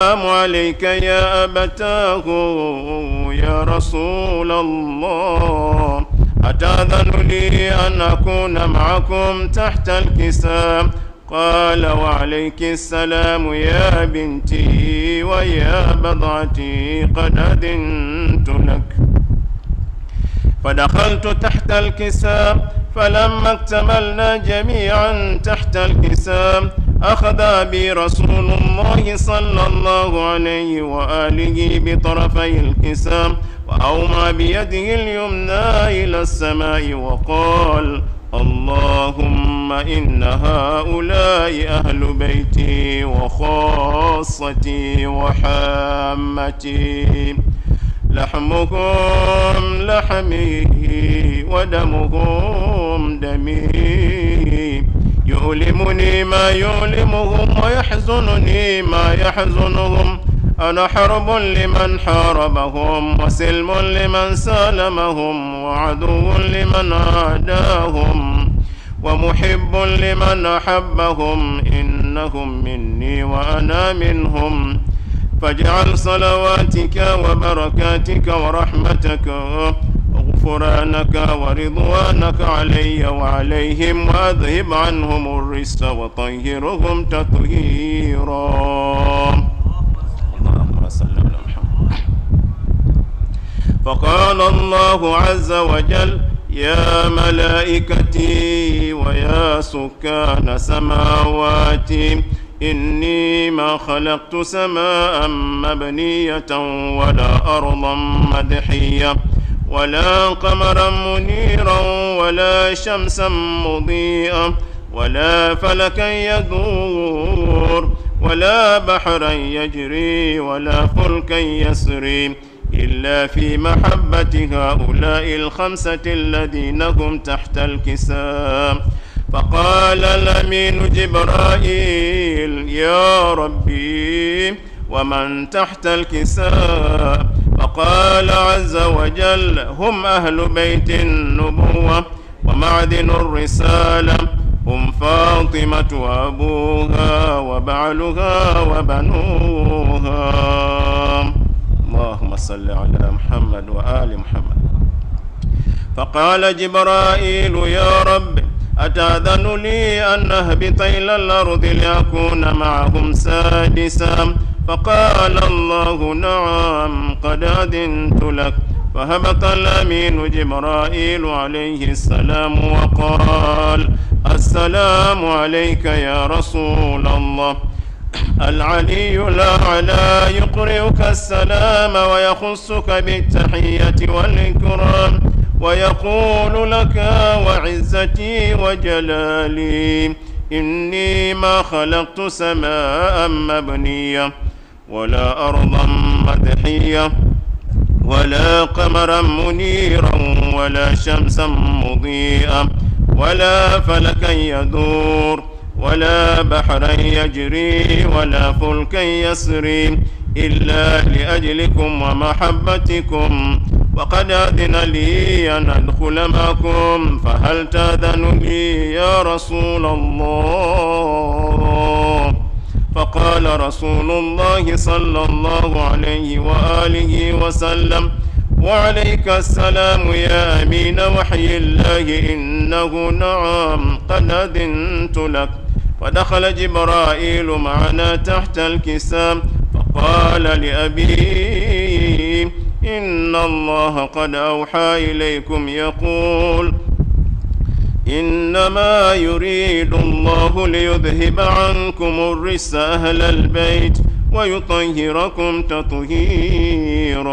السلام عليك يا أبتاه يا رسول الله، أتأذن لي أن أكون معكم تحت الكساء؟ قال وعليك السلام يا بنتي ويا بضعتي، قد أذنت لك. فدخلت تحت الكساء، فلما اكتملنا جميعا تحت الكساء أخذ بي رسول الله صلى الله عليه وآله بطرفي الكساء، وأومى بيده اليمنى إلى السماء وقال: اللهم إن هؤلاء أهل بيتي وخاصتي وحامتي، لحمكم لحمي ودمهم دمي، يؤلمني ما يؤلمهم ويحزنني ما يحزنهم. أنا حرب لمن حاربهم، وسلم لمن سالمهم، وعدو لمن عاداهم، ومحب لمن أحبهم. إنهم مني وأنا منهم. فاجعل صلواتك وبركاتك ورحمتك وغفرانك ورضوانك علي وعليهم، وأذهب عنهم الرجس وطهرهم تطهيرا. اللهم صل على محمد. فقال الله عز وجل: يا ملائكتي ويا سكان سماواتي، إني ما خلقت سماء مبنية ولا أرضا مدحية ولا قمرا منيرا ولا شمسا مضيئة ولا فلكا يدور ولا بحرا يجري ولا فلكا يسري، إلا في محبة هؤلاء الخمسة الذين هم تحت الكساء. فقال الأمين جبرائيل: يا ربي ومن تحت الكساء؟ فقال عز وجل: هم أهل بيت النبوة ومعدن الرسالة، هم فاطمة وأبوها وبعلها وبنوها. اللهم صل على محمد وآل محمد. فقال جبرائيل: يا رب أتأذن لي أن أهبط إلى الأرض لأكون معهم سادسا؟ فقال الله: نعم، قد أذنت لك. فهبط الأمين جبرائيل عليه السلام وقال: السلام عليك يا رسول الله. العلي الأعلى يقرئك السلام ويخصك بالتحية والإكرام، ويقول لك: وعزتي وجلالي إني ما خلقت سماء مبنية ولا أرضا مدحية ولا قمرا منيرا ولا شمسا مضيئة ولا فلكا يدور ولا بحرا يجري ولا فلكا يسري، إلا لأجلكم ومحبتكم. وقد أذن لي أن أدخل معكم، فهل تأذن لي يا رسول الله؟ فقال رسول الله صلى الله عليه وآله وسلم: وعليك السلام يا أمين وحي الله، إنه نعم، قد أذنت لك. فدخل جبرائيل معنا تحت الكساء، فقال لأبي: إن الله قد أوحى إليكم يقول: إنما يريد الله ليذهب عنكم الرجس أهل البيت ويطهركم تطهيرا.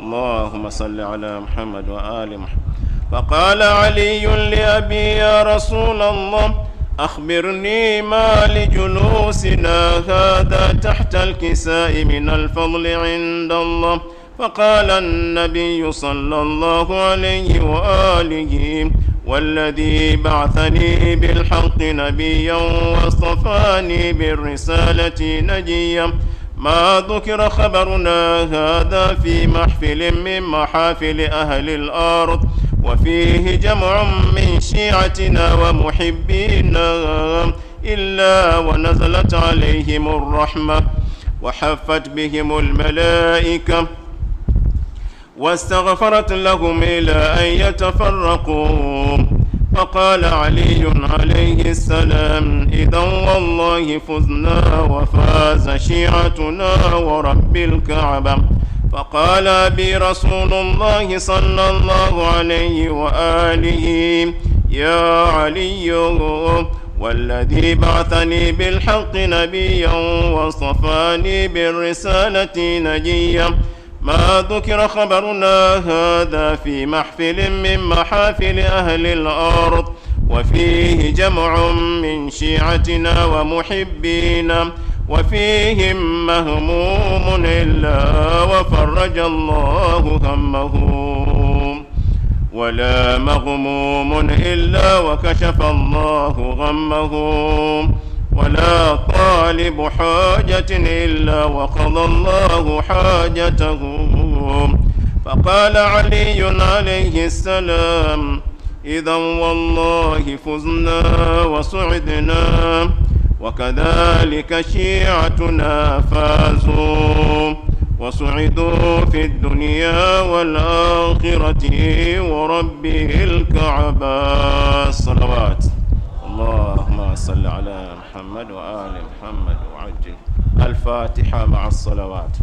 اللهم صل على محمد وآل محمد. فقال علي لأبي: يا رسول الله، أخبرني ما لجلوسنا هذا تحت الكساء من الفضل عند الله. فقال النبي صلى الله عليه وآله: والذي بعثني بالحق نبيا واصطفاني بالرسالة نجيا، ما ذكر خبرنا هذا في محفل من محافل أهل الأرض، وفيه جمع من شيعتنا ومحبينا، إلا ونزلت عليهم الرحمة وحفت بهم الملائكة واستغفرت لهم إلى أن يتفرقوا. فقال علي عليه السلام: إذا والله فزنا وفاز شيعتنا ورب الكعبة. فقال بي رسول الله صلى الله عليه وآله: يا علي، والذي بعثني بالحق نبيا واصطفاني بالرسالة نجيا، ما ذكر خبرنا هذا في محفل من محافل أهل الأرض وفيه جمع من شيعتنا ومحبينا وفيهم مهموم إلا وفرج الله همه، ولا مغموم إلا وكشف الله غمه، ولا طالب حاجة إلا وقضى الله حاجته. فقال علي عليه السلام: إذا والله فزنا وسعدنا، وكذلك شيعتنا فازوا وسعدوا في الدنيا والآخرة ورب الكعبة. الصلوات. اللهم صل على محمد وآل محمد وعجل. الفاتحة مع الصلوات.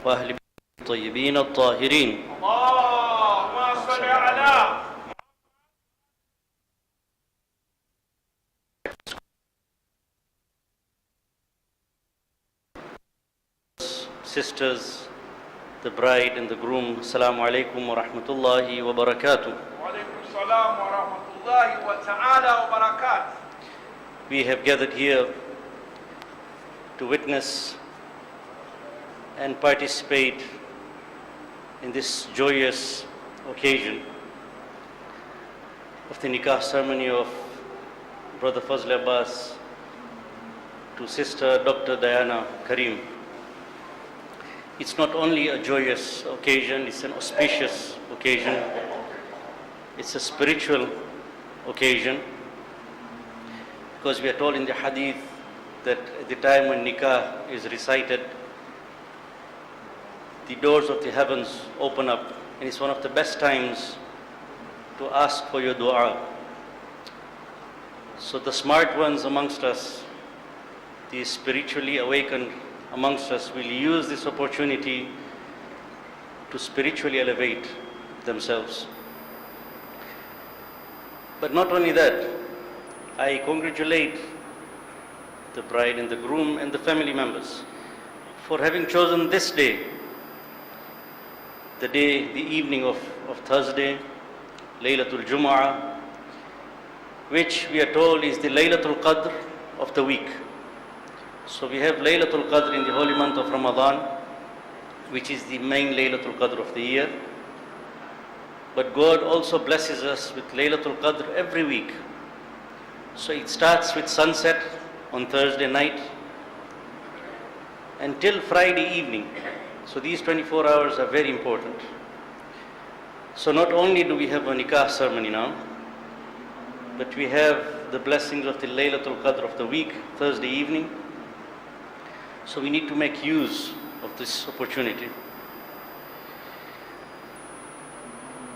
وأهل الطيبين الطاهرين. اللهم صل على Sisters, the bride and the groom, Assalamu alaikum wa rahmatullahi wa barakatuh. وعليكم السلام ورحمة الله وتعالى وبركاته. We have gathered here to witness and participate in this joyous occasion of the Nikkah ceremony of Brother Fazl Abbas to Sister Dr. Diana Karim. It's not only a joyous occasion, it's an auspicious occasion It's a spiritual occasion, because we are told in the hadith that at the time when Nikkah is recited, the doors of the heavens open up, and it's one of the best times to ask for your dua. So the smart ones amongst us, the spiritually awakened amongst us, will use this opportunity to spiritually elevate themselves. But not only that, I congratulate the bride and the groom and the family members for having chosen this day, the evening of Thursday, Laylatul Jumu'ah, which we are told is the Laylatul Qadr of the week. So we have Laylatul Qadr in the holy month of Ramadan, which is the main Laylatul Qadr of the year. But God also blesses us with Laylatul Qadr every week. So it starts with sunset on Thursday night until Friday evening. So these 24 hours are very important. So not only do we have a Nikkah ceremony now, but we have the blessings of the Laylatul Qadr of the week, Thursday evening. So we need to make use of this opportunity.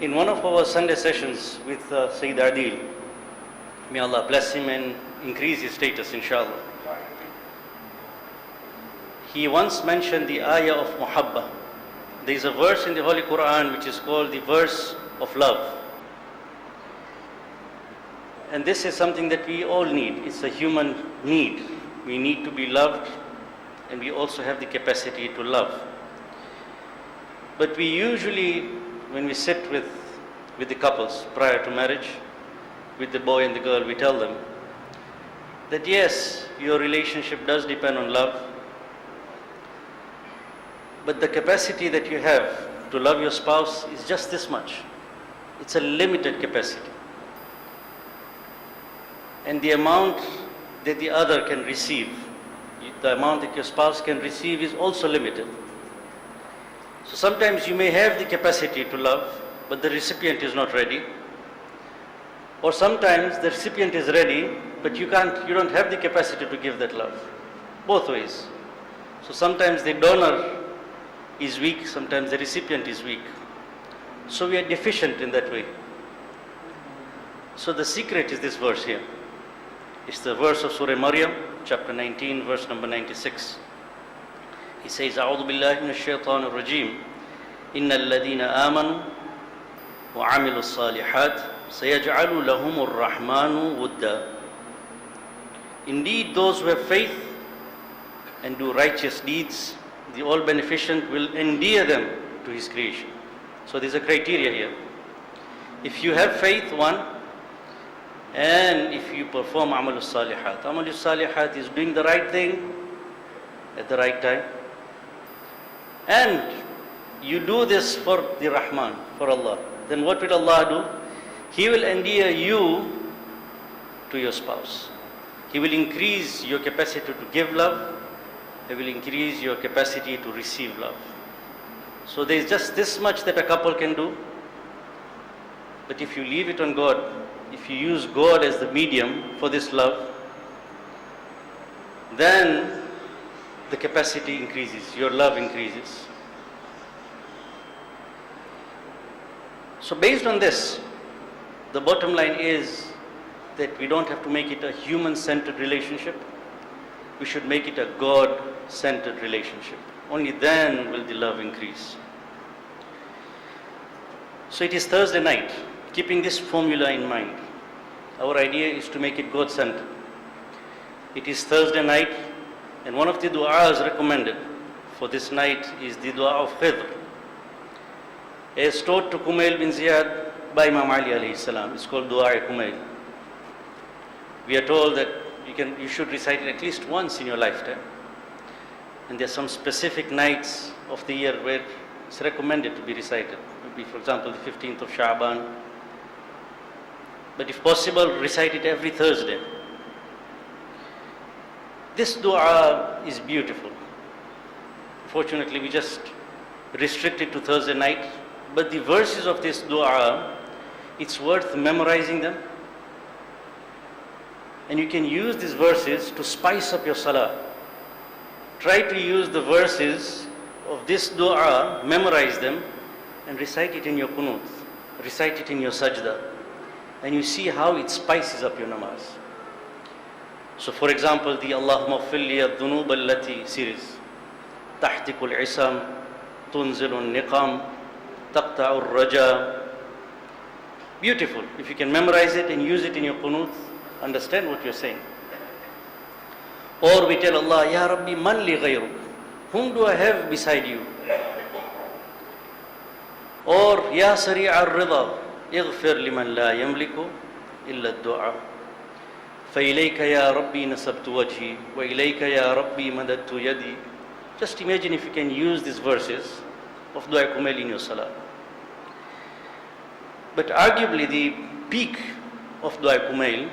In one of our Sunday sessions with Sayyid Adil, may Allah bless him and increase his status, inshallah, he once mentioned the ayah of Muhabba. There is a verse in the Holy Quran which is called the verse of love. And this is something that we all need. It's a human need. We need to be loved, and we also have the capacity to love. But we usually, when we sit with the couples prior to marriage, with the boy and the girl, we tell them that yes, your relationship does depend on love, but the capacity that you have to love your spouse is just this much. It's a limited capacity. And the amount that the other can receive, the amount that your spouse can receive, is also limited. So sometimes you may have the capacity to love, but the recipient is not ready. Or sometimes the recipient is ready, but you don't have the capacity to give that love. Both ways. So sometimes the donor is weak, sometimes the recipient is weak. So we are deficient in that way. So the secret is this verse here. It's the verse of Surah Maryam, chapter 19, verse number 96. He says, أعوذ بالله من الشيطان الرجيم إن الذين آمنوا وعملوا الصالحات سيجعل لهم الرحمن ودا. Indeed, those who have faith and do righteous deeds, the All-Beneficent will endear them to His creation. So there's a criteria here. If you have faith, one, and if you perform Amalus Salihat. Amalus Salihat is doing the right thing at the right time. And you do this for the Rahman, for Allah. Then what will Allah do? He will endear you to your spouse. He will increase your capacity to give love. He will increase your capacity to receive love. So there is just this much that a couple can do. But if you leave it on God, if you use God as the medium for this love, then the capacity increases, your love increases. So based on this, the bottom line is that we don't have to make it a human-centered relationship. We should make it a God-centered relationship. Only then will the love increase. So it is Thursday night. Keeping this formula in mind, our idea is to make it God-centered. It is Thursday night, and one of the du'as recommended for this night is the dua of Khidr, as taught to Kumail bin Ziyad by Imam Ali alayhi salam. It's called Dua Kumail. We are told that you should recite it at least once in your lifetime. And there are some specific nights of the year where it's recommended to be recited. Maybe, for example, the 15th of Sha'ban. But if possible, recite it every Thursday. This dua is beautiful. Fortunately, we just restrict it to Thursday night. But the verses of this dua it's worth memorizing them. And you can use these verses to spice up your salah. Try to use the verses of this dua, memorize them, and recite it in your qunut, recite it in your sajda, and you see how it spices up your namaz. So for example, the Allahumma ghfirli ad-dhunub allati series, tahtiku al-isam, tunzilu al-niqam, taqta'u al-raja. Beautiful. If you can memorize it and use it in your qunut, understand what you're saying. Or we tell Allah, Ya Rabbi, man li ghayruk? Whom do I have beside you? Or Ya Sari' al-Rida, اغفر لمن لا يملك إلا الدعاء فإليك يا ربي نسبت وجهي وإليك يا ربي مددت يدي. Just imagine if you can use these verses of Dua Kumail in your salah. But arguably the peak of Dua Kumail,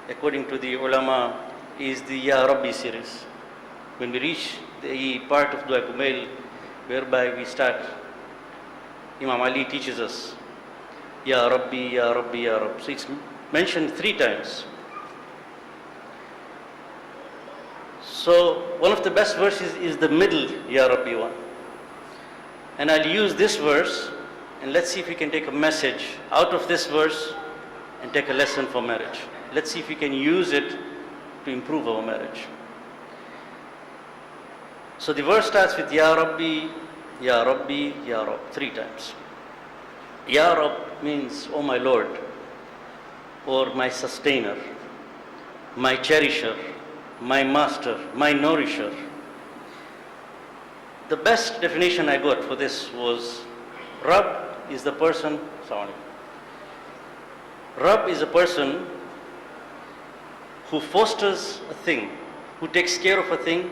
according to the ulama, is the Ya Rabbi series. When we reach the part of Dua Kumail whereby we start, Imam Ali teaches us, Ya Rabbi, Ya Rabbi, Ya Rabbi. So it's mentioned 3 times. So one of the best verses is the middle Ya Rabbi one. And I'll use this verse, and let's see if we can take a message out of this verse and take a lesson for marriage. Let's see if we can use it to improve our marriage. So the verse starts with Ya Rabbi, Ya Rabbi, Ya Rabb, 3 times. Ya Rabb means, oh my Lord, or my sustainer, my cherisher, my master, my nourisher. The best definition I got for this was, Rabb is the person, Rabb is a person who fosters a thing, who takes care of a thing,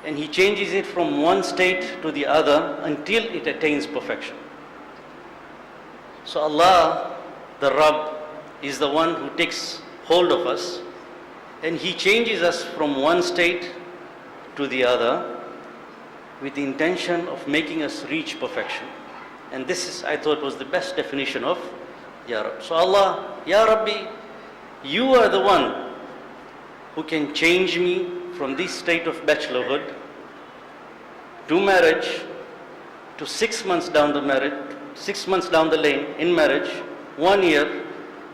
and he changes it from one state to the other until it attains perfection. So Allah, the Rabb, is the one who takes hold of us, and He changes us from one state to the other with the intention of making us reach perfection. And this is, I thought, was the best definition of Ya Rabb. So Allah, Ya Rabbi, You are the one who can change me from this state of bachelorhood to marriage, to 6 months down the marriage, 6 months down the lane in marriage, 1 year,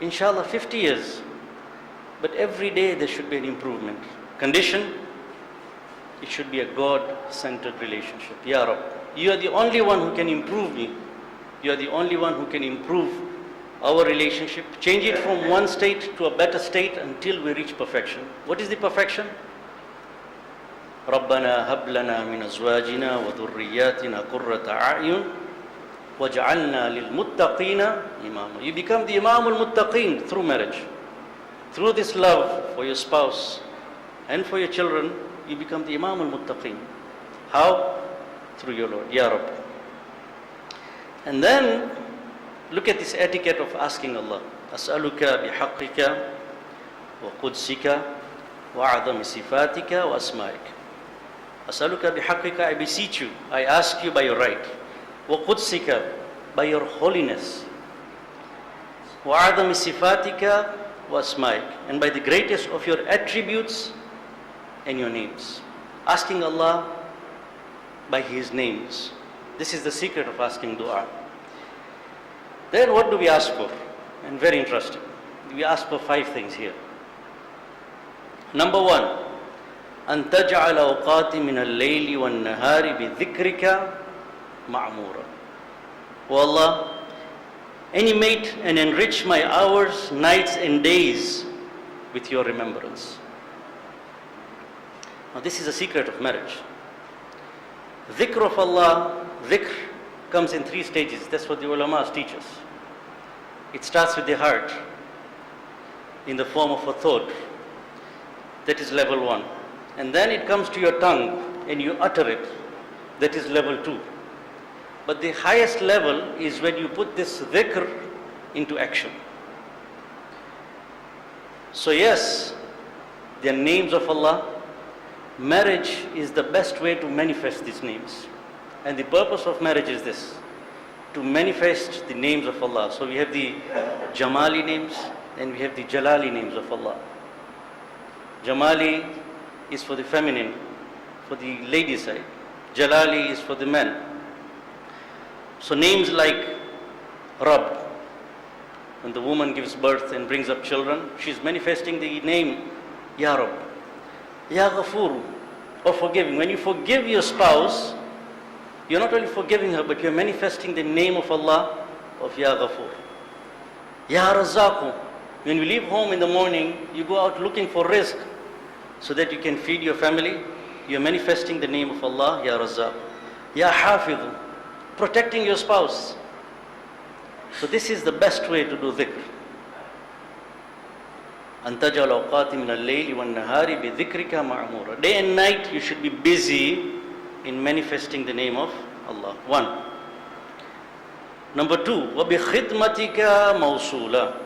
inshallah 50 years. But every day there should be an improvement. Condition, it should be a God-centered relationship. Ya Rabb, You are the only one who can improve me. You are the only one who can improve our relationship, change it from one state to a better state until we reach perfection. What is the perfection? رَبَّنَا هَبْ لَنَا مِنْ أَزْوَاجِنَا وَذُرِّيَّاتِنَا قُرَّةَ أَعْيُنٍ وَاجْعَلْنَا لِلْمُتَّقِينَ إِمَامًا. You become the Imam al-Muttaqeen through marriage. Through this love for your spouse and for your children, you become the Imam al-Muttaqeen. How? Through your Lord, Ya Rabb. And then, look at this etiquette of asking Allah. أَسْأَلُكَ بِحَقِّكَ وَقُدْسِكَ وَعَظَمِ صِفَاتِكَ وَأَسْمَائِكَ. أَسْأَلُكَ بِحَقِّكَ, I beseech you, I ask you by your right. وَقُدْسِكَ, by your holiness. وَعَظَمِ صِفَاتِكَ وَأَسْمَائِكَ, and by the greatest of your attributes and your names. Asking Allah by His names. This is the secret of asking dua. Then what do we ask for? And very interesting. We ask for 5 things here. Number 1, أن تجعل أوقاتي من الليل والنهار بذكرك معمورا. O Allah, animate and enrich my hours, nights and days with your remembrance. Now this is a secret of marriage. Dhikr of Allah, dhikr comes in 3 stages. That's what the ulamas teach us. It starts with the heart in the form of a thought. That is level 1. And then it comes to your tongue and you utter it. That is level 2. But the highest level is when you put this dhikr into action. So yes, they are names of Allah. Marriage is the best way to manifest these names. And the purpose of marriage is this. to manifest the names of Allah. So we have the Jamali names and we have the Jalali names of Allah. Jamali is for the feminine, for the lady side. Jalali is for the men. So names like Rabb, when the woman gives birth and brings up children, she's manifesting the name Ya Rabb. Ya Ghafur, or forgiving. When you forgive your spouse, you're not only forgiving her, but you're manifesting the name of Allah of Ya Ghafur. Ya Razzaqu. When you leave home in the morning, you go out looking for rizq so that you can feed your family. You're manifesting the name of Allah, Ya Razzaq. Ya Hafidhu, protecting your spouse. So this is the best way to do dhikr. أَن تَجْعَلَ أَوْقَاتِ مِنَ اللَّيْلِ وَالنَّهَارِ بِذِكْرِكَ مَعْمُورًا. Day and night you should be busy in manifesting the name of Allah. One. Number two, وَبِخِدْمَتِكَ مَوْصُولًا.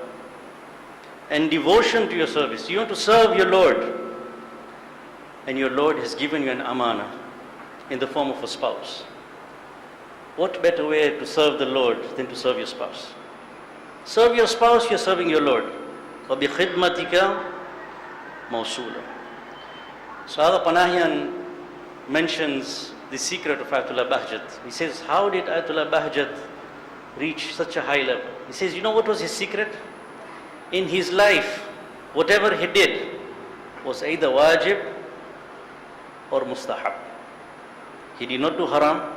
And devotion to your service. You want to serve your Lord, and your Lord has given you an amana in the form of a spouse. What better way to serve the Lord than to serve your spouse? Serve your spouse, you're serving your Lord. وَبِخِدْمَتِكَ مَوْصُولًا. So Agha Panahian mentions the secret of Ayatollah Bahjat. He says, how did Ayatollah Bahjat reach such a high level? He says, you know what was his secret? In his life, whatever he did was either wajib or mustahab. He did not do haram.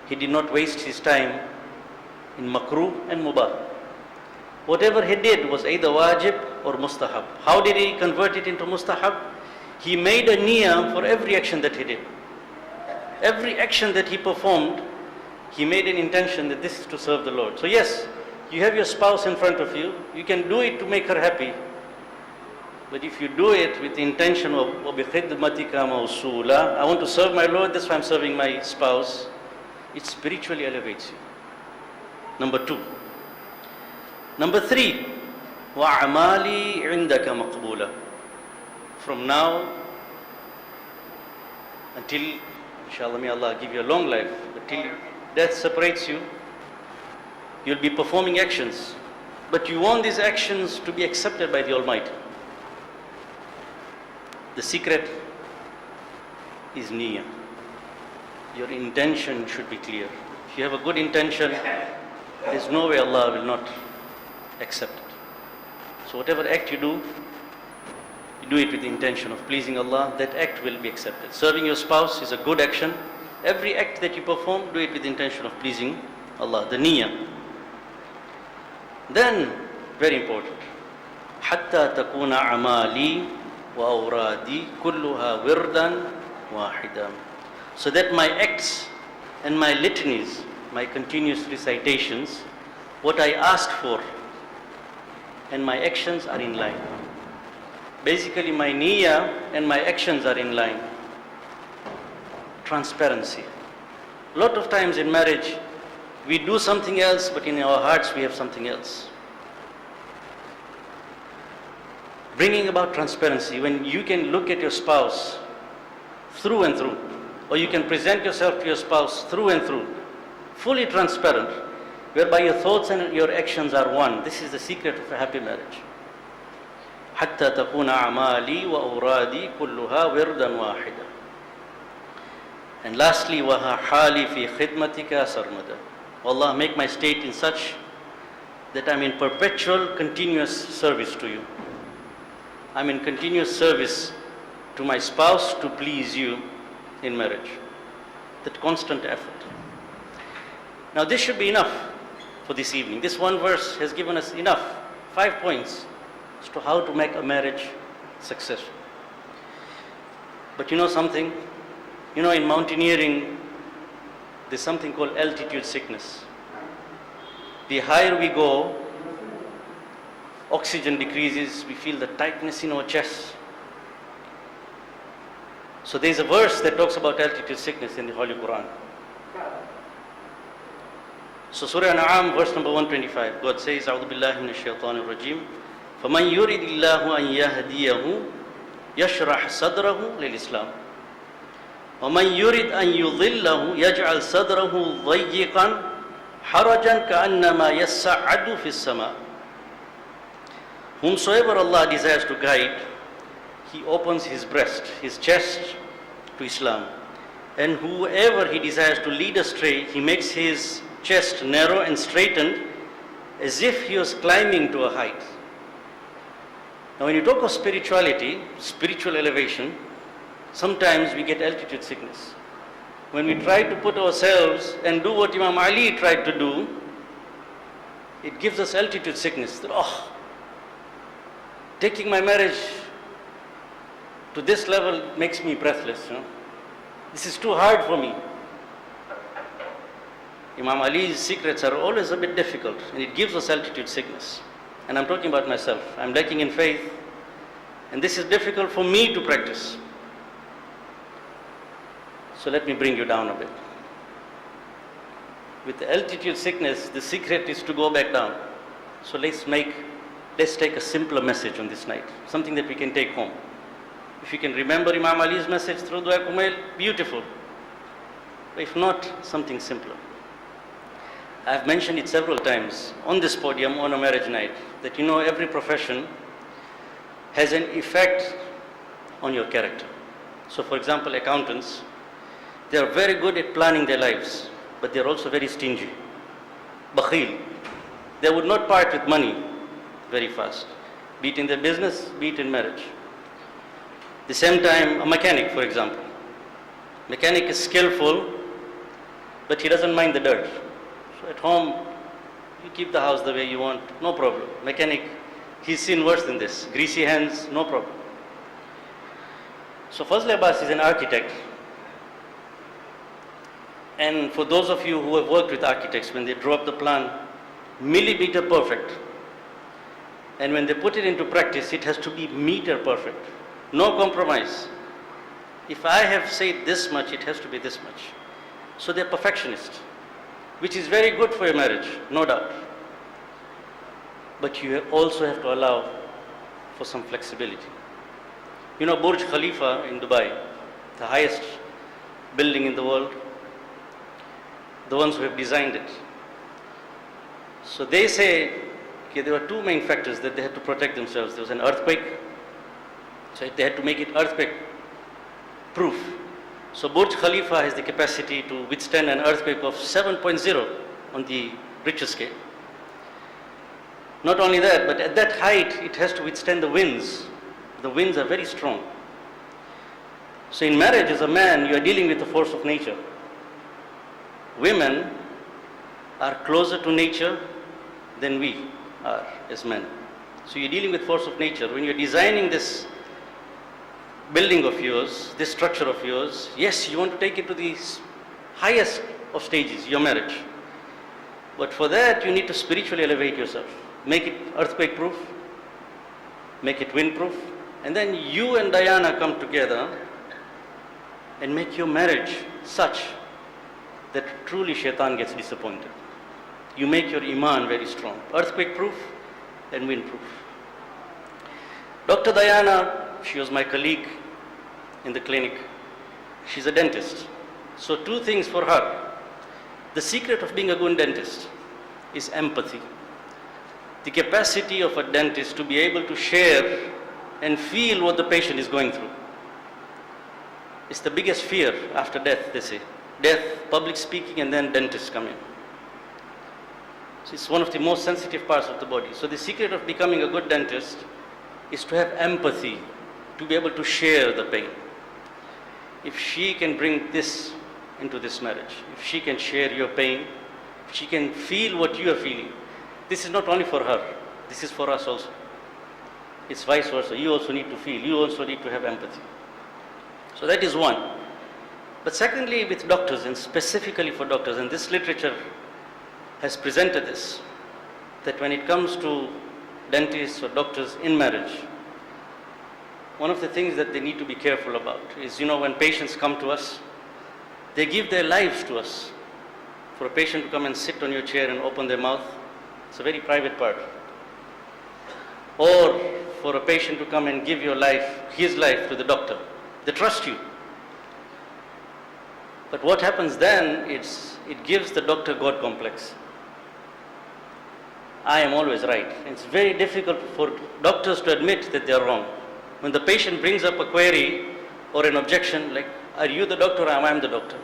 He did not waste his time in makruh and mubah. Whatever he did was either wajib or mustahab. How did he convert it into mustahab? He made a niyyah for every action that he did. Every action that he performed, he made an intention that this is to serve the Lord. So yes, you have your spouse in front of you, you can do it to make her happy. But if you do it with the intention of وَبِخِدْمَتِكَ مَوْصُولًا, I want to serve my Lord, that's why I'm serving my spouse, it spiritually elevates you. Number two. Number three, وَأَعْمَالِي عِنْدَكَ مَقْبُولًا. From now until, inshallah, may Allah give you a long life, until death separates you, you'll be performing actions. But you want these actions to be accepted by the Almighty. The secret is niyyah. Your intention should be clear. If you have a good intention, there's no way Allah will not accept it. So whatever act you do it with the intention of pleasing Allah, that act will be accepted. Serving your spouse is a good action. Every act that you perform, do it with the intention of pleasing Allah, the niyyah. Then, very important, حَتَّى تَكُونَ عَمَالِي وَأَوْرَادِي كُلُّهَا وِرْدًا وَاحِدًا. So that my acts and my litanies, my continuous recitations, what I asked for and my actions are in line. Basically my niyyah and my actions are in line. Transparency. A lot of times in marriage, we do something else, but in our hearts we have something else. Bringing about transparency, when you can look at your spouse through and through, or you can present yourself to your spouse through and through, fully transparent, whereby your thoughts and your actions are one. This is the secret of a happy marriage. حَتَّى تَكُونَ أَعْمَالِي وَأَوْرَادِي كُلُّهَا وِرْدًا وَاحِدًا. And lastly, وَهَا حَالِي فِي خِدْمَتِكَ سَرْمَدًا. Allah, make my state in such that I'm in perpetual, continuous service to you. I'm in continuous service to my spouse to please you in marriage. That constant effort. Now this should be enough for this evening. This one verse has given us enough, 5 points as to how to make a marriage successful. But you know something? You know, in mountaineering, there's something called altitude sickness. The higher we go, oxygen decreases, we feel the tightness in our chest. So there's a verse that talks about altitude sickness in the Holy Quran. So Surah An'am, verse number 125, God says, أعوذ بالله من الشيطان الرجيم فمن يريد الله أن يهديه يشرح صدره للإسلام ومن يريد أن يضله يجعل صدره ضيقا حَرَجًا كَأَنَّمَا يَسَّعَّدُ فِي السَّمَاءِ. Whomsoever Allah desires to guide, He opens his breast, his chest to Islam. And whoever He desires to lead astray, He makes his chest narrow and straightened as if he was climbing to a height. Now when you talk of spirituality, spiritual elevation, sometimes we get altitude sickness. When we try to put ourselves and do what Imam Ali tried to do, it gives us altitude sickness. That, taking my marriage to this level makes me breathless. This is too hard for me. Imam Ali's secrets are always a bit difficult, and it gives us altitude sickness. And I'm talking about myself. I'm lacking in faith, and this is difficult for me to practice. So let me bring you down a bit. With the altitude sickness, the secret is to go back down. So let's take a simpler message on this night, something that we can take home. If you can remember Imam Ali's message through Dua Kumail, beautiful. If not, something simpler. I've mentioned it several times on this podium on a marriage night, that every profession has an effect on your character. So for example, accountants, they are very good at planning their lives, but they are also very stingy. Bakhil. They would not part with money very fast, be it in their business, be it in marriage. The same time, a mechanic, for example. Mechanic is skillful, but he doesn't mind the dirt. So at home, you keep the house the way you want, no problem. Mechanic, he's seen worse than this. Greasy hands, no problem. So Fazl Abbas is an architect. And for those of you who have worked with architects, when they draw up the plan, millimeter perfect. And when they put it into practice, it has to be meter perfect. No compromise. If I have said this much, it has to be this much. So they're perfectionists, which is very good for your marriage, no doubt. But you also have to allow for some flexibility. Burj Khalifa in Dubai, the highest building in the world, the ones who have designed it. So they say, there were two main factors that they had to protect themselves. There was an earthquake, so they had to make it earthquake proof. So Burj Khalifa has the capacity to withstand an earthquake of 7.0 on the Richter scale. Not only that, but at that height, it has to withstand the winds. The winds are very strong. So in marriage, as a man, you are dealing with the force of nature. Women are closer to nature than we are as men. So you're dealing with force of nature. When you're designing this building of yours, this structure of yours, yes, you want to take it to the highest of stages, your marriage. But for that, you need to spiritually elevate yourself. Make it earthquake proof, make it wind proof, and then you and Diana come together and make your marriage such that truly shaitan gets disappointed. You make your iman very strong, earthquake proof and wind proof. Dr. Diana, she was my colleague in the clinic. She's a dentist. So two things for her. The secret of being a good dentist is empathy. The capacity of a dentist to be able to share and feel what the patient is going through. It's the biggest fear after death, they say. Death, public speaking, and then dentists come in. So it's one of the most sensitive parts of the body. So the secret of becoming a good dentist is to have empathy, to be able to share the pain. If she can bring this into this marriage, if she can share your pain, if she can feel what you are feeling, this is not only for her, this is for us also. It's vice versa. You also need to feel, you also need to have empathy. So that is one. But secondly, with doctors, and specifically for doctors, and this literature has presented this, that when it comes to dentists or doctors in marriage, one of the things that they need to be careful about is, when patients come to us, they give their lives to us. For a patient to come and sit on your chair and open their mouth, it's a very private part. Or for a patient to come and give your life, his life, to the doctor. They trust you. But what happens then, it gives the doctor God complex. I am always right. It's very difficult for doctors to admit that they are wrong. When the patient brings up a query or an objection, like, are you the doctor or am I the doctor?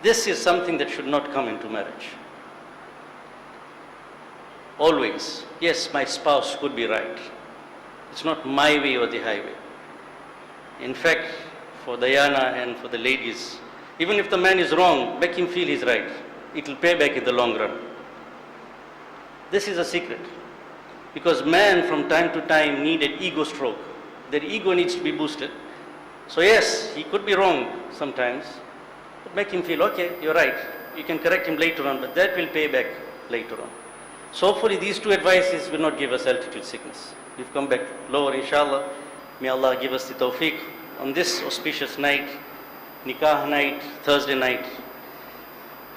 This is something that should not come into marriage. Always, yes, my spouse could be right. It's not my way or the highway. In fact, for Diana and for the ladies, even if the man is wrong, make him feel he's right. It will pay back in the long run. This is a secret. Because man from time to time need an ego stroke. Their ego needs to be boosted. So yes, he could be wrong sometimes, but make him feel, okay, you're right. You can correct him later on, but that will pay back later on. So hopefully these two advices will not give us altitude sickness. We've come back lower, inshallah. May Allah give us the tawfiq on this auspicious night, nikah night, Thursday night.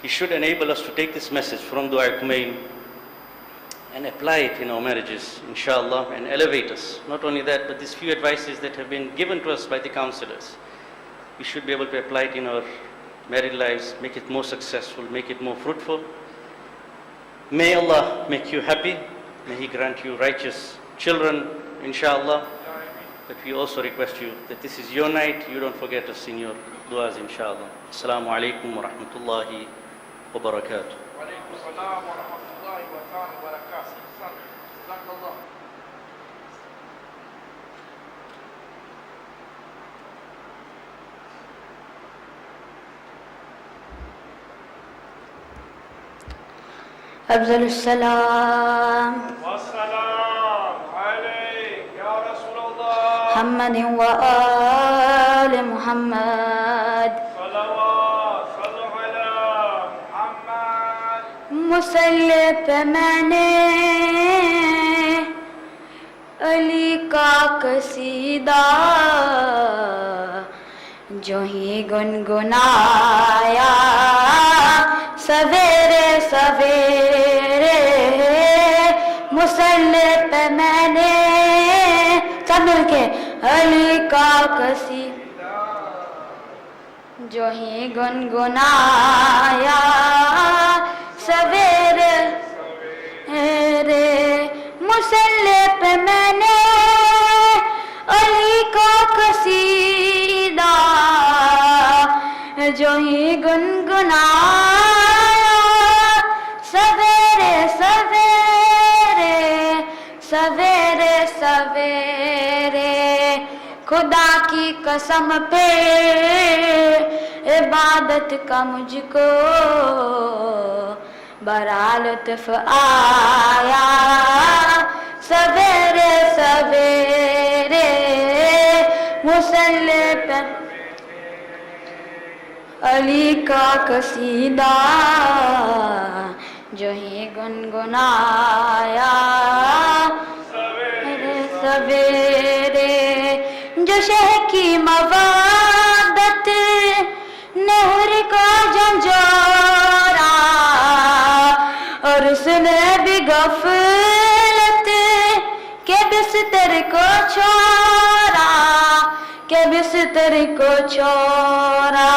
He should enable us to take this message from Dua Kumail and apply it in our marriages, inshallah, and elevate us. Not only that, but these few advices that have been given to us by the counselors, we should be able to apply it in our married lives, make it more successful, make it more fruitful. May Allah make you happy. May He grant you righteous children, inshallah. But we also request you that this is your night. You don't forget us in your du'as, inshallah. Assalamu alaikum wa rahmatullahi wa barakatuh. وعليكم السلام ورحمة الله وبركاته. جزاك الله. أفضل السلام والسلام عليك يا رسول الله. محمد وآل محمد صلوات صلوا على محمد. مسلح پہ میں نے علی کا قصیدہ جو ہی گنگنایا سویرے سویرے مسلح پہ میں نے سب مل کے علی کا قصیدہ جو ہی گنگنایا سویرے مسلح پہ میں نے علی کا قصیدہ جو ہی گنگنایا سویرے سویرے سویرے سویرے خدا کی قسم پہ عبادت کا مجھ کو بڑا لطف آیا سویرے سویرے مسلح پہ علی کا قصیدہ جو ہی گنگنایا سویرے سویرے جو شہ کی موادت نہر کا جھنجھوڑا اور اس نے بھی غفلت کے بستر کو چھوڑا کہ بستر کو چھوڑا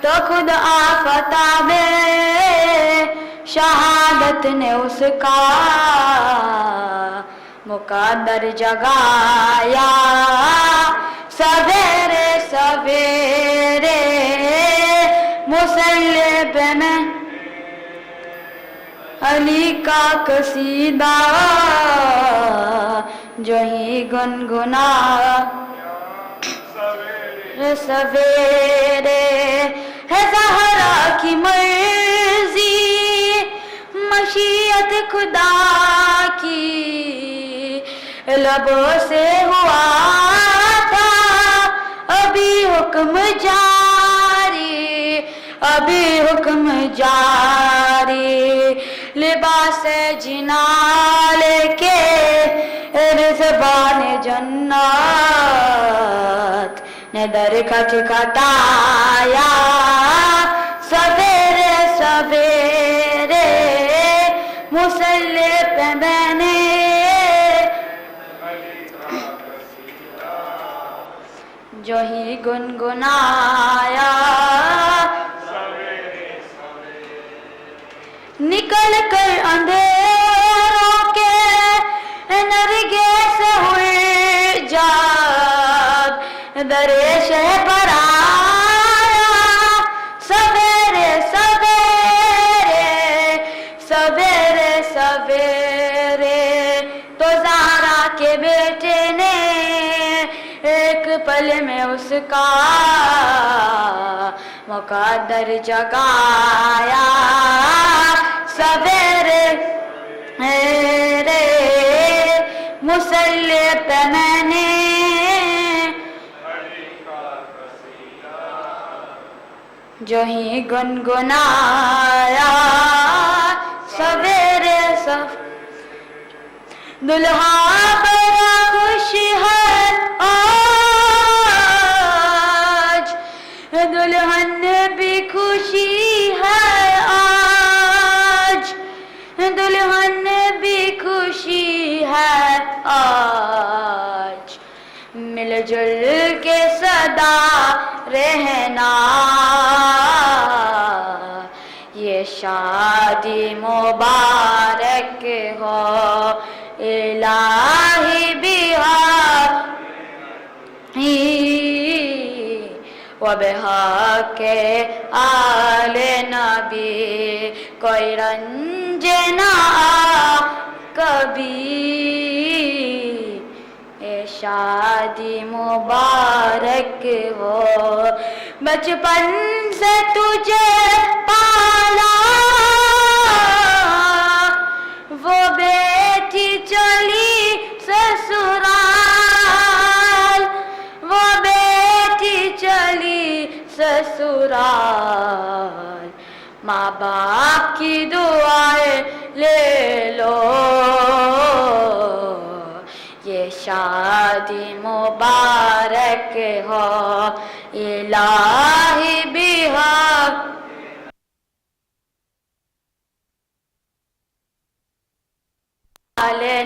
تو خود آفتاب شہادت نے اس کا مقدر جگایا سویرے سویرے مسلح پہ میں علی کا قصیدہ جو ہی گنگنا سویرے ہے زہرا کی مرضی مشیت خدا کی لبوں سے ہوا تھا ابھی حکم جاری ابھی حکم جاری لباس جنا لے کے رضوان جنت نے در کھٹکھٹایا سویرے سویرے مسلح پہ میں نے جو ہی گنگنایا نکاح جل کر اندھیروں کے نرگے سے ہوئی جاگ درے شہ پر آیا سویرے سویرے سویرے سویرے تو زہرا کے بیٹے نے ایک پل میں اس کا مقدر جگایا سویرے مسلح پہ میں نے جو ہی گنگنایا سویرے دلہا بڑا خوش ہے آج دلہن بھی خوشی ہے آج دلہن بھی خوشی ہے آج مل جل کے صدا رہنا یہ شادی مبارک ہو الہی وبحق آل نبی کوئی رنج نہ کبھی اے شادی مبارک ہو بچپن سے تجھے پالا وہ بیٹی چلی سسرال وہ بیٹی چلی سسرال ماں باپ کی دعائیں لے لو یہ شادی مبارک ہو الہی بحق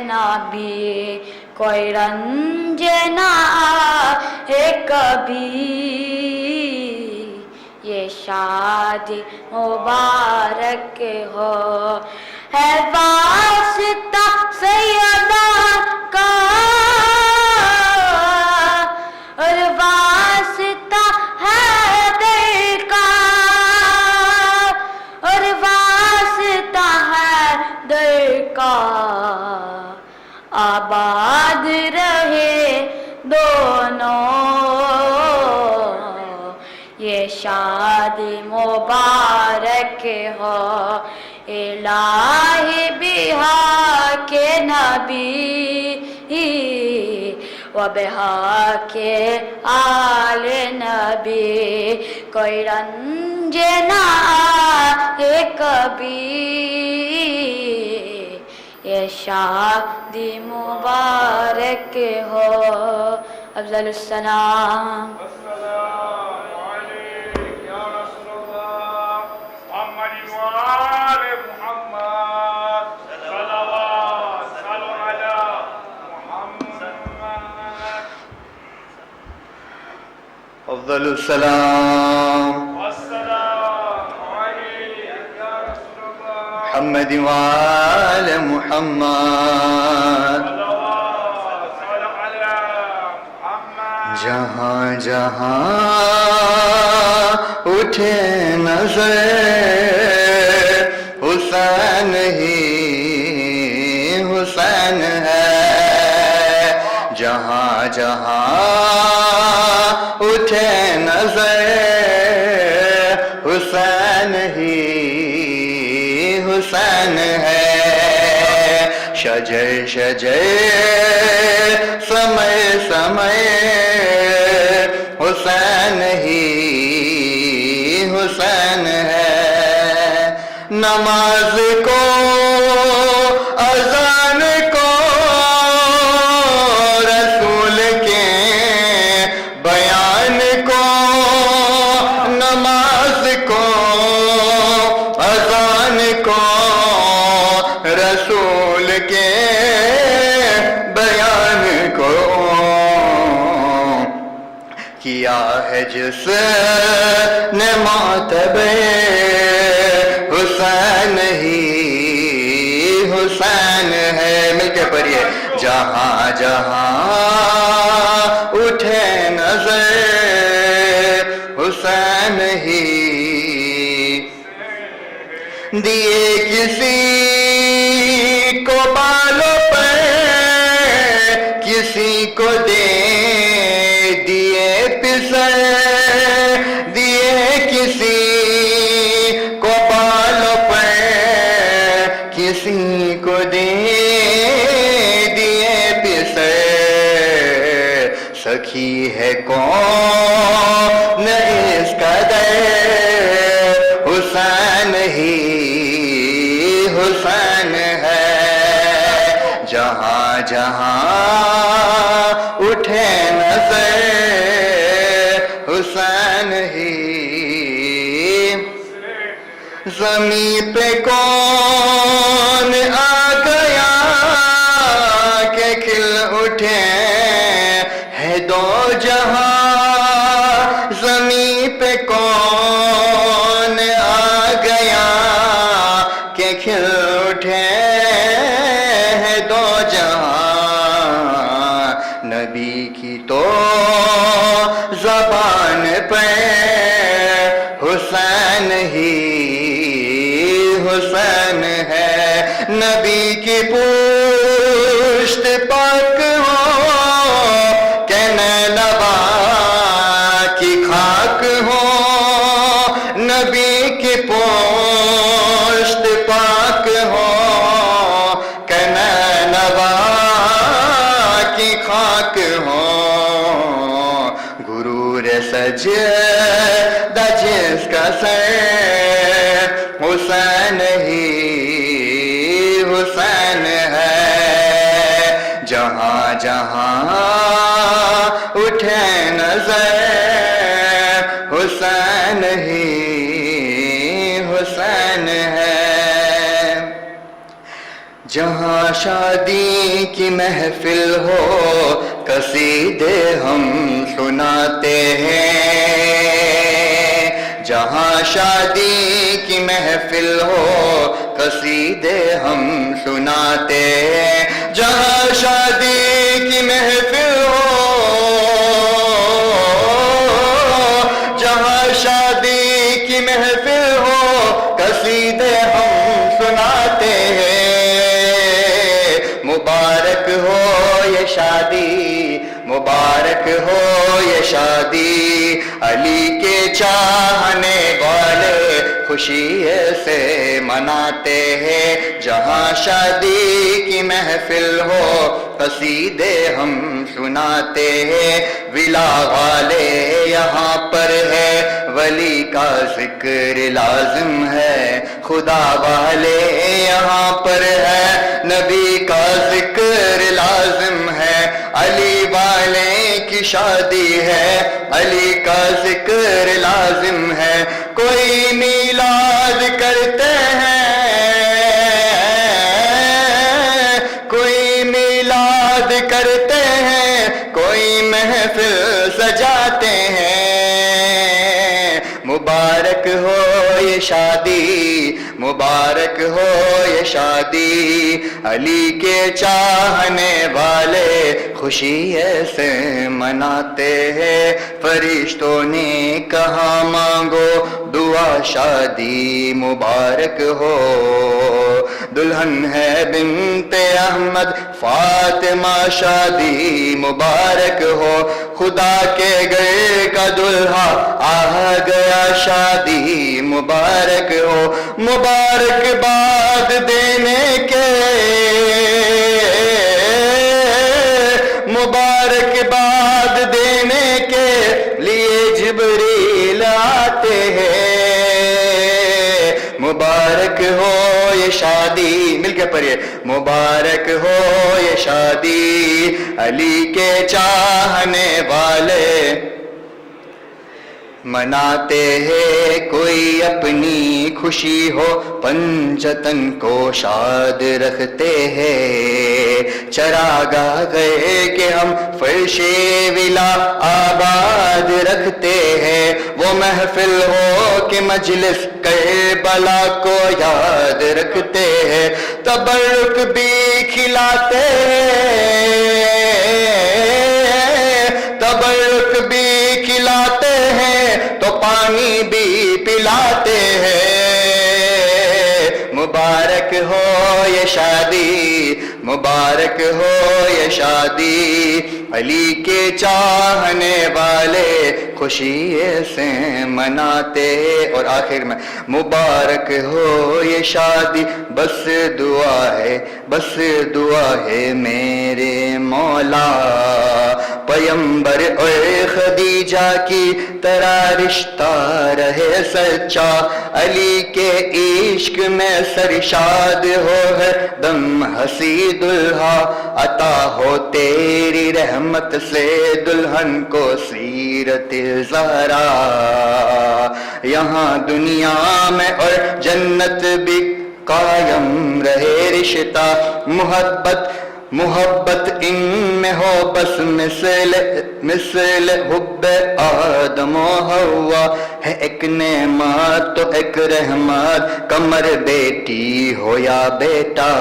نبی کوئی رنج نہ آئے کبھی یہ شادی مبارک ہو ہے واسطہ سیدہ کا اور واسطہ حیدر کا اور واسطہ حیدر کا آباد رہے دونوں یہ شادی مبارک ہو الہی بحق نبی وبحق آل نبی کوئی رنج نہ آئے کبھی یہ شادی مبارک ہو افضل السلام السلام علیک یا رسول اللہ محمد وآل محمد صلوات صلو علی محمد افضل السلام والسلام علیک یا رسول اللہ محمد وآل محمد صلوات صلو علی محمد جہاں جہاں اٹھے نظر حسین ہی حسین ہے جہاں جہاں اٹھے نظر حسین ہی حسین ہے شجر شجر سمے سمے حسین ہی حسین ہے نماز کو اذان کو رسول کے بیان کو نماز کو اذان کو رسول کے بیان کو کیا ہے جس نے ماتب حسین ہی جہاں جہاں اٹھے نظر حسین ہی دیے کسی کو بالوں پہ کسی کو دے دیے پسر دیے کسی کو بالوں پہ کسی کو دے دیے پسر سخی ہے کون اس قدر حسین ہی حسین ہے جہاں جہاں اٹھے نظر حسین ہی زمین پہ کون آ گیا کہ کھل اٹھے ہے دو جہاں زمین پہ کون آ گیا کہ کھل اٹھے ہے دو جہاں نبی کی تو زبان پہ حسین ہی حسین ہے نبی کی پشت پاک ہو کہ نینوا کی خاک ہو نبی کی پشت پاک ہو کہ نینوا کی خاک ہو غرور سجدہ جس کا سر حسین ہی حسین ہے جہاں جہاں اٹھے نظر حسین ہی حسین ہے جہاں شادی کی محفل ہو قصیدے ہم سناتے ہیں جہاں شادی کی محفل ہو قصیدے ہم سناتے ہیں جہاں شادی کی محفل ہو جہاں شادی کی محفل ہو قصیدے ہم سناتے ہیں مبارک ہو یہ شادی مبارک ہو یہ شادی علی کے چاہنے والے خوشی سے مناتے ہیں جہاں شادی کی محفل ہو قصیدے ہم سناتے ہیں ولا والے یہاں پر ہے ولی کا ذکر لازم ہے خدا والے یہاں پر ہے نبی کا ذکر لازم ہے علی والے کی شادی ہے علی کا ذکر لازم ہے کوئی میلاد کرتے ہیں کوئی میلاد کرتے ہیں کوئی محفل سجاتے ہیں مبارک ہو یہ شادی مبارک ہو یہ شادی علی کے چاہنے والے خوشی سے مناتے ہیں فرشتوں نے کہا مانگو دعا شادی مبارک ہو دلہن ہے بنت احمد فاطمہ شادی مبارک ہو خدا کے گھر کا دلہا آ گیا شادی مبارک ہو مبارک باد دینے کے مبارک باد دینے کے لیے جبریل آتے ہیں مبارک ہو یہ شادی مل کے پڑھیے مبارک ہو یہ شادی علی کے چاہنے والے مناتے ہیں کوئی اپنی خوشی ہو پنجتن کو شاد رکھتے ہیں چراگاہ گئے کہ ہم فرش ولا آباد رکھتے ہیں وہ محفل ہو کہ مجلس کربلا کو یاد رکھتے ہیں تبرک بھی کھلاتے تبرک بھی کھلاتے ہیں تو پانی بھی پلاتے ہیں مبارک ہو یہ شادی مبارک ہو یہ شادی علی کے چاہنے والے خوشی سے مناتے ہیں اور آخر میں مبارک ہو یہ شادی بس دعا ہے میرے مولا پیمبر اور خدیجہ کی طرح رشتہ رہے سچا علی کے عشق میں سرشاد ہو ہر دم ہنسی دلہا عطا ہو تیری رحمت سے دلہن کو سیرت زہرا یہاں دنیا میں اور جنت بھی قائم رہے رشتہ محبت ان میں ہو بس مثل حب آدم و حوا ہے ایک نعمت تو ایک رحمت کمر بیٹی ہو یا بیٹا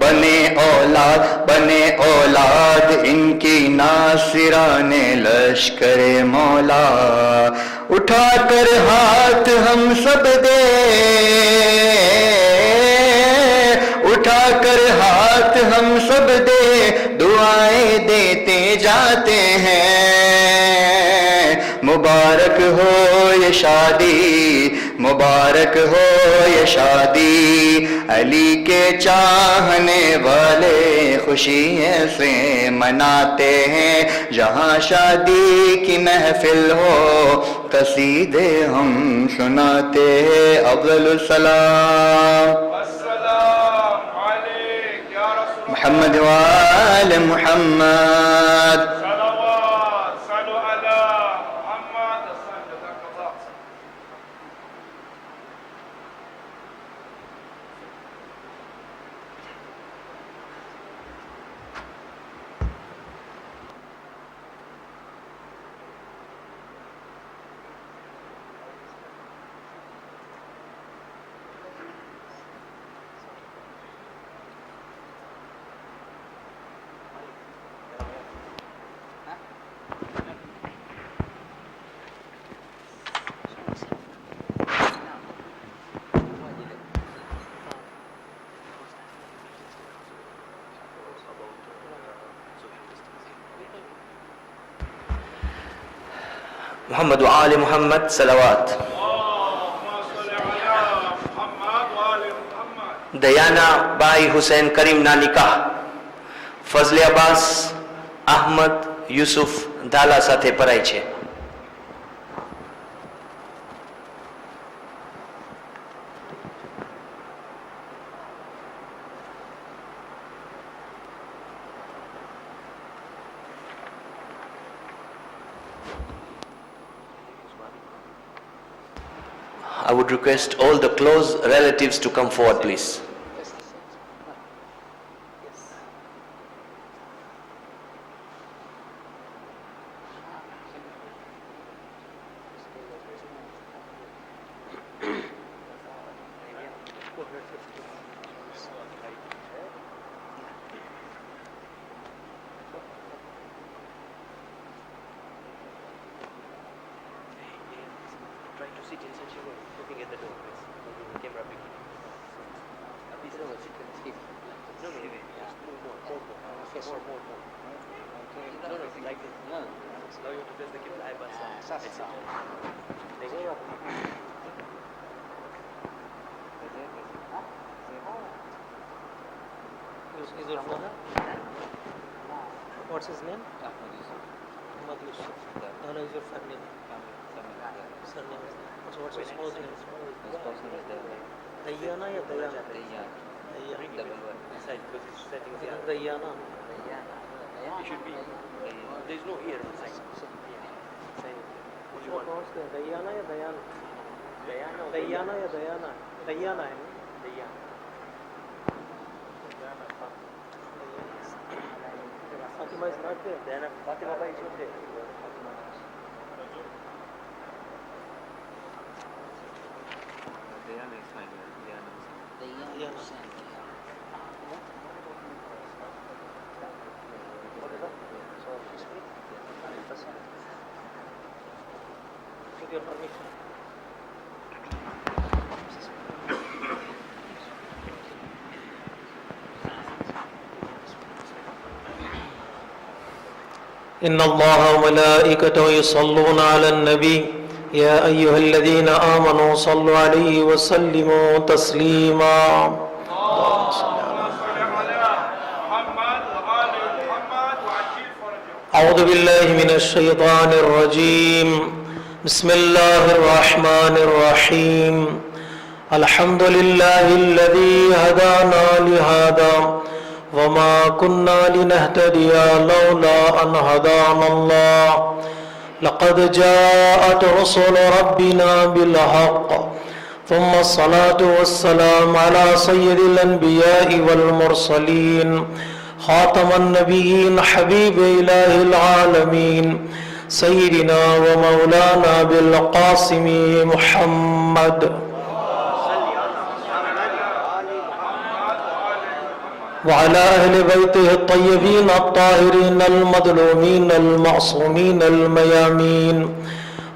بنے اولاد ان کی ناصران لشکر مولا اٹھا کر ہاتھ ہم سب دے اٹھا کر ہاتھ ہم سب دے دعائیں دیتے جاتے ہیں مبارک ہو یہ شادی مبارک ہو یہ شادی علی کے چاہنے والے خوشی سے مناتے ہیں جہاں شادی کی محفل ہو قصیدے ہم سناتے ہیں افضل السلام محمد وآل محمد صلوات صلوا على محمد جزاك الله محمد وآل محمد صلوات دیانا بائی حسین کریم نا نکاح ફઝલે અબ્બાસ અહમદ યુસુફ ધાલા સાથે પરાય છે. I would request all the close relatives to come forward, please. What's his name? Ahmad Yusuf. Dana is your family name. Surname is that. So what's his spouse name? His spouse name is Dayana or Dayana? Dayana. Because he's setting the Dayana. It should be. There is no ear inside. Would you پہنچتے ہیں دیانہ یا دیانہ دیانہ یا دیانہ دیانہ ہے Fatima start پہ فاطمہ بھائی چھوٹے With your permission. إن الله وملائكته يصلون على النبي يا أيها الذين آمنوا صلوا عليه وسلموا تسليما أعوذ بالله من الشيطان الرجيم بسم الله الرحمن الرحيم الحمد لله الذي هدانا لهذا وما كنا لنهتدي لولا أن هدانا الله لقد جاءت رسل ربنا بالحق ثم الصلاة والسلام على سيد الأنبياء والمرسلين خاتم النبيين حبيب إله العالمين سيدنا ومولانا بالقاسم محمد وعلى أهل بيته الطيبين الطاهرين المظلومين المعصومين الميامين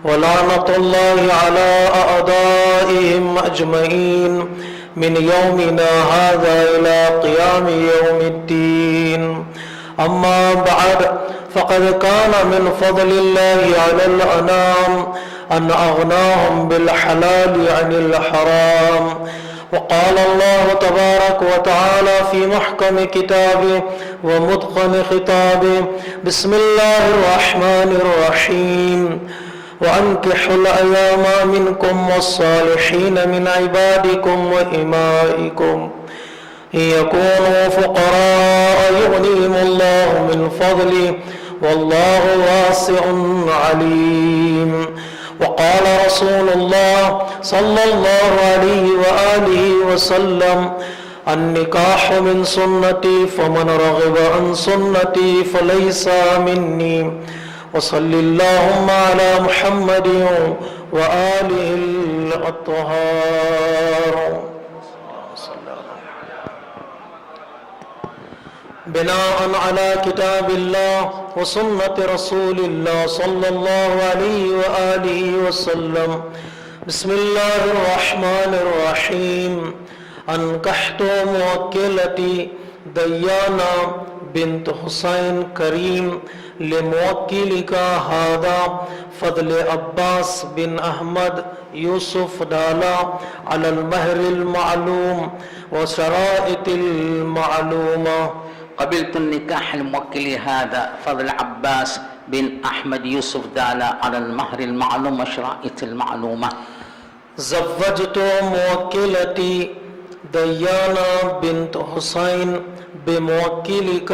ولعنة الله على أعدائهم أجمعين من يومنا هذا إلى قيام يوم الدين أما بعد فقد كان من فضل الله على الأنام أن أغناهم بالحلال عن الحرام وقال الله تبارك وتعالى في محكم كتابه ومتقن خطابه بسم الله الرحمن الرحيم وأنكحوا الأيام منكم والصالحين من عبادكم وإمائكم إن يكونوا فقراء يغنيهم الله من فضله والله واسع عليم وقال رسول الله صلى الله عليه وآله وسلم النكاح من سنتي فمن رغب عن سنتي فليس مني وصل اللهم على محمد وآله الأطهار بناء على كتاب الله وسنة رسول الله صلى الله عليه وآله وسلم بسم الله الرحمن الرحيم أنكحت موكلتي ديانا بنت حسين كريم لموكلك هذا فضل عباس بن أحمد يوسف دالا على المهر المعلوم وشرائط المعلومة قبلت النكاح الموكل هذا فضل عباس بن أحمد يوسف دالا على المهر المعلوم وشرائط المعلومة زوجت موكلتي ديانا بنت حسين بموكلك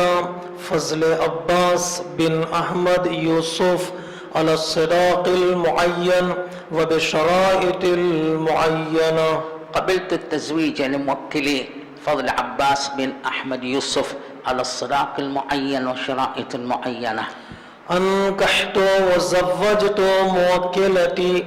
فضل عباس بن أحمد يوسف على الصداق المعين وبشرائط المعينة قبلت التزويج لموكلي فضل عباس بن أحمد يوسف على الصداق المعين والشرائط المعينة أنكحت وزوجت موكلتي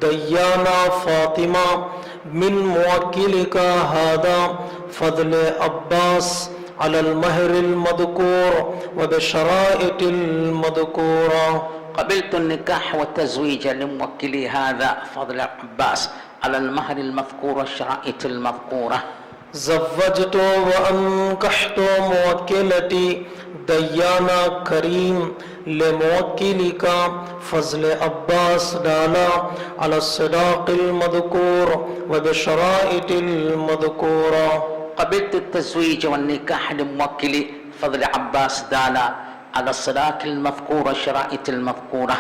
ديانا فاطمة من موكلك هذا فضل عباس على المهر المذكور وبشرائط المذكورة قبلت النكاح والتزويج لموكلي هذا فضل عباس على المهر المذكور والشرائط المذكورة زوجت وأنكحت موكلتي ديانا كريم لموكلك فضل عباس دالا على الصداق المذكور وبشرائط المذكورة قبلت التزويج والنكاح لموكلي فضل عباس دالا على الصداق المذكور والشرائط المذكورة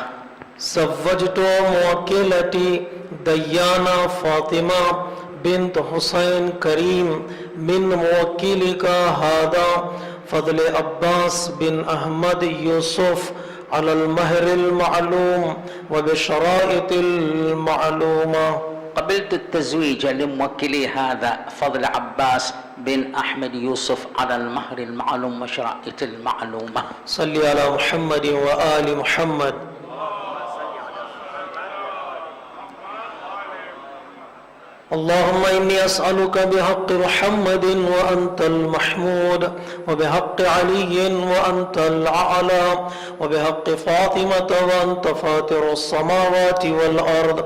زوجت موكلتي ديانا فاطمة بنت حسين كريم من موكلك هذا فضل عباس بن أحمد يوسف على المهر المعلوم وبشرائط المعلومة. قبلت التزويج لموكلي هذا فضل عباس بن أحمد يوسف على المهر المعلوم وشرائط المعلومة. صل على محمد وآل محمد. اللهم إني أسألك بحق محمد وأنت المحمود، وبحق علي وأنت الأعلى، وبحق فاطمة وأنت فاطر السماوات والأرض،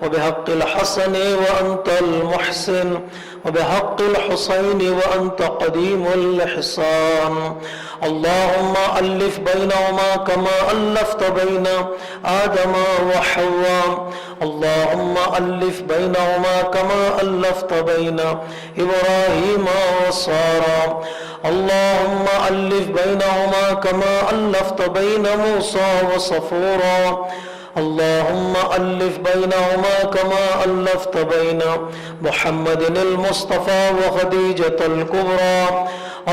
وبحق الحسن وأنت المحسن، وبحق الحسين وأنت قديم الإحسان. اللهم ألف بينهما كما ألفت بين آدم وحواء. اللهم ألف بينهما كما ألفت بين إبراهيم وسارة. اللهم ألف بينهما كما ألفت بين موسى وصفورا. اللهم ألف بينهما كما ألفت بين محمد المصطفى وخديجة الكبرى.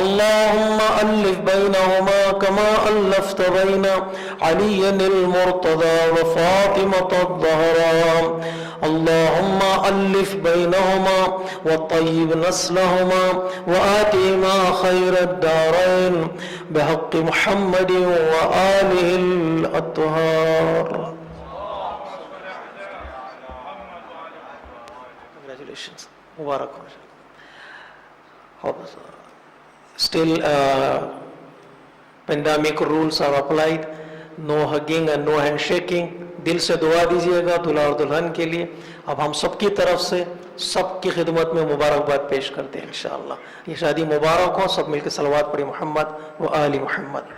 اللهم ألف بينهما كما ألفت بين علي المرتضى وفاطمة الزهراء. اللهم ألف بينهما وطيب نسلهما وآتهما خير الدارين بحق محمد وآله الأطهار. Congratulations. Mubarak. Still, pandemic rules are applied. No hugging and no handshaking. دل سے دعا دیجیے گا دلہا اور دلہن کے لیے. اب ہم سب کی طرف سے سب کی خدمت میں مبارکباد پیش کرتے ہیں انشاءاللہ. یہ شادی مبارک ہو. سب مل کے صلوات پڑھی محمد و آل محمد.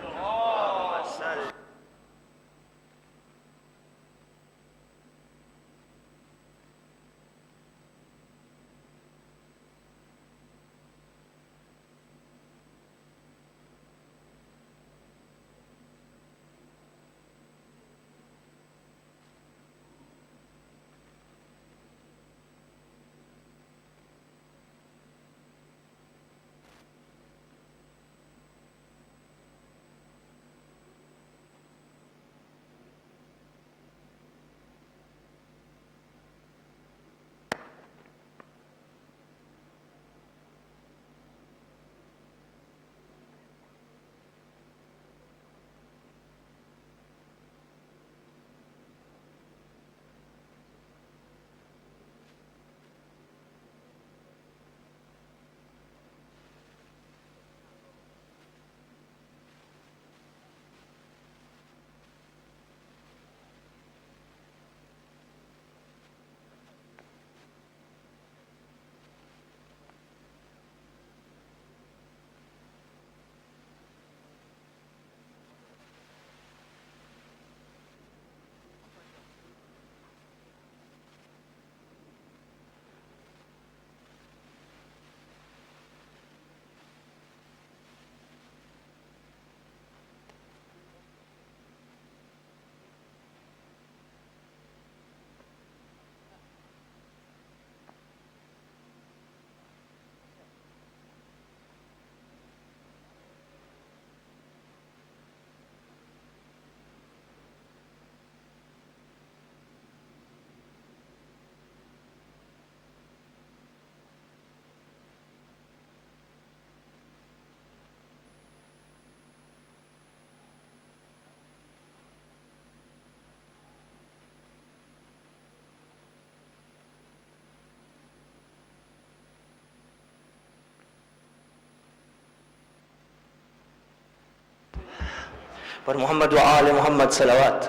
پر محمد و آل محمد صلوات.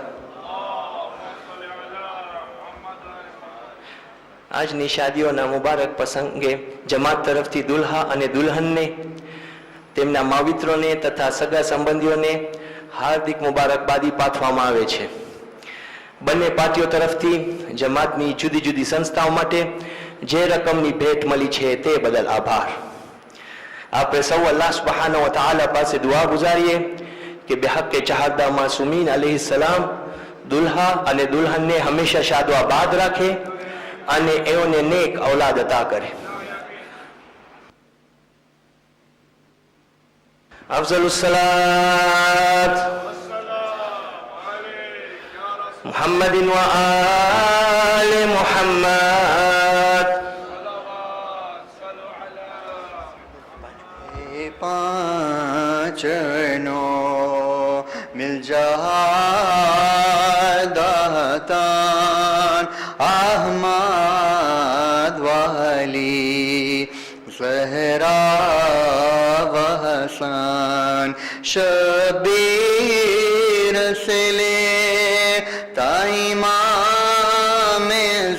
આજની શાદીઓના મુબારક પ્રસંગે જમાત તરફથી દુલ્હા અને દુલ્હનને તેમના માવિત્રોને તથા સગા સંબંધીઓને હાર્દિક મુબારકબાદી પાઠવવામાં આવે છે. બંને પાર્ટીઓ તરફથી જમાતની જુદી જુદી સંસ્થાઓ માટે જે રકમની ભેટ મળી છે તે બદલ આભાર. આપણે સૌ અલ્લાહ સુબ્હાનહુ વ તઆલા પાસે દુઆ ગુજારીએ کہ بحق چہادہ معصومین علیہ السلام دلہا અને દુલ્હનને હંમેશા શાદો આબાદ રાખે અને એઓને નેક ઔલાદ عطا કરે. افضل الصلاة محمد وآل محمد. پانچ نو مل جہاں دہتان احمد والی زہرا و حسن شبیر سے لے تا امام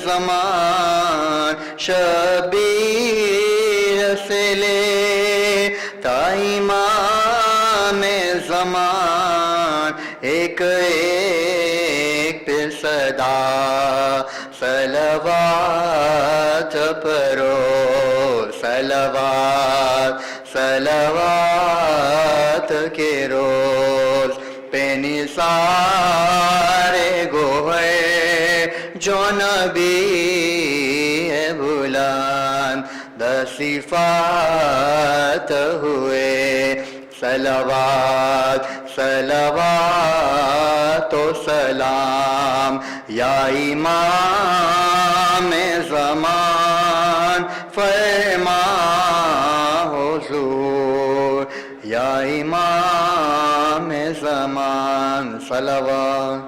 زمان شبیر سے لے تا امام زمان ایک ایک پہ صدا صلوات پڑھو صلوات صلوات کے روز پہ نثار گوہر جو نبی ہے بلند صفات ہوئے صلوات صلوات و سلام یا امام زمان فرما حضور یا امام زمان صلوات